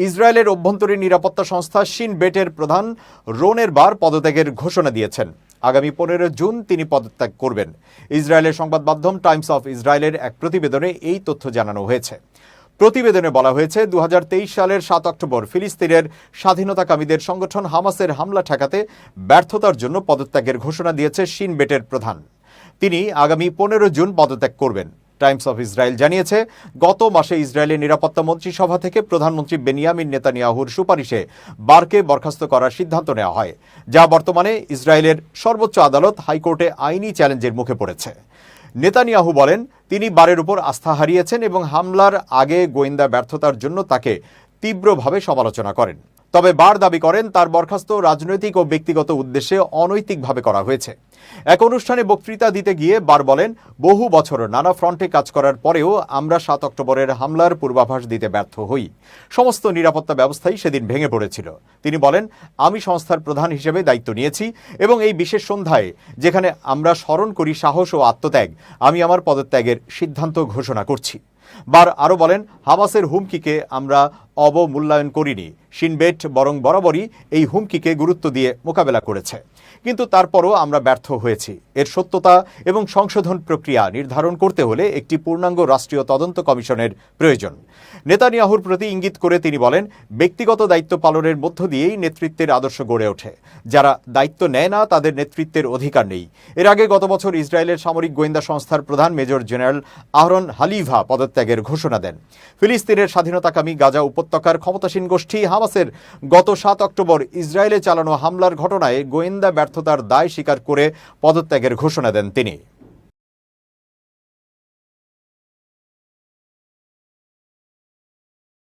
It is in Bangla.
ইসরায়েলের অভ্যন্তরীণ নিরাপত্তা সংস্থা শিন বেটের প্রধান রোনের বার পদত্যাগের ঘোষণা দিয়েছেন। আগামী 15 জুন তিনি পদত্যাগ করবেন। ইসরায়েলের সংবাদ মাধ্যম টাইমস অফ ইসরায়েলের এক প্রতিবেদনে এই তথ্য জানানো হয়েছে। প্রতিবেদনে বলা হয়েছে, 2023 সালের 7 অক্টোবর ফিলিস্তিনের স্বাধীনতাকামীদের সংগঠন হামাসের হামলা ঠেকাতে ব্যর্থতার জন্য পদত্যাগের ঘোষণা দিয়েছে শিন বেটের প্রধান। তিনি আগামী 15 জুন পদত্যাগ করবেন। টাইমস অফ ইসরায়েল জানিয়েছে, গত মাসে ইসরায়েলের নিরাপত্তা মন্ত্রিসভা থেকে প্রধানমন্ত্রী বেনিয়ামিন নেতানিয়াহুর সুপারিশে বারকে বরখাস্ত করার সিদ্ধান্ত নেওয়া হয়, যা বর্তমানে ইসরায়েলের সর্বোচ্চ আদালত হাইকোর্টে আইনি চ্যালেঞ্জের মুখে পড়েছে। নেতানিয়াহু বলেন, তিনি বারের উপর আস্থা হারিয়েছেন এবং হামলার আগে গোয়েন্দা ব্যর্থতার জন্য তাকে তীব্রভাবে সমালোচনা করেন। তবে বার দাবি করেন, তার বরখাস্ত রাজনৈতিক ও ব্যক্তিগত উদ্দেশ্যে অনৈতিকভাবে করা হয়েছে। এক অনুষ্ঠানে বক্তৃতা দিতে গিয়ে বার বলেন, বহু বছর নানা ফ্রন্টে কাজ করার পরেও আমরা 7 অক্টোবরের হামলার পূর্বাভাস দিতে ব্যর্থ হই। সমস্ত নিরাপত্তা ব্যবস্থাই সেদিন ভেঙে পড়েছিল। তিনি বলেন, আমি সংস্থার প্রধান হিসেবে দায়িত্ব নিয়েছি এবং এই বিশেষ সন্ধ্যায়, যেখানে আমরা স্মরণ করি সাহস ও আত্মত্যাগ, আমি আমার পদত্যাগের সিদ্ধান্ত ঘোষণা করছি। বার আরও বলেন, হামাসের হুমকিকে আমরা অবমূল্যায়ন করিনি। শিন বেট বরং বরাবরই এই হুমকিকে গুরুত্ব দিয়ে মোকাবেলা করেছে, কিন্তু তারপরও আমরা ব্যর্থ হয়েছি। এর সত্যতা এবং সংশোধন প্রক্রিয়া নির্ধারণ করতে হলে একটি পূর্ণাঙ্গ রাষ্ট্রীয় তদন্ত কমিশনের প্রয়োজন। নেতানিয়াহুর প্রতি ইঙ্গিত করে তিনি বলেন, ব্যক্তিগত দায়িত্ব পালনের মধ্য দিয়েই নেতৃত্বের আদর্শ গড়ে ওঠে। যারা দায়িত্ব নেয় না তাদের নেতৃত্বের অধিকার নেই। এর আগে গত বছর ইসরায়েলের সামরিক গোয়েন্দা সংস্থার প্রধান মেজর জেনারেল আহরন হালিভা পদত্যাগের ঘোষণা দেন। ফিলিস্তিনের স্বাধীনতাকামী গাজা উপত্যকার ক্ষমতাসীন গোষ্ঠী হামাসের গত 7 অক্টোবর ইসরায়েলে চালানো হামলার ঘটনায় গোয়েন্দা ব্যর্থতার দায় স্বীকার করে পদত্যাগের ঘোষণা দেন তিনি।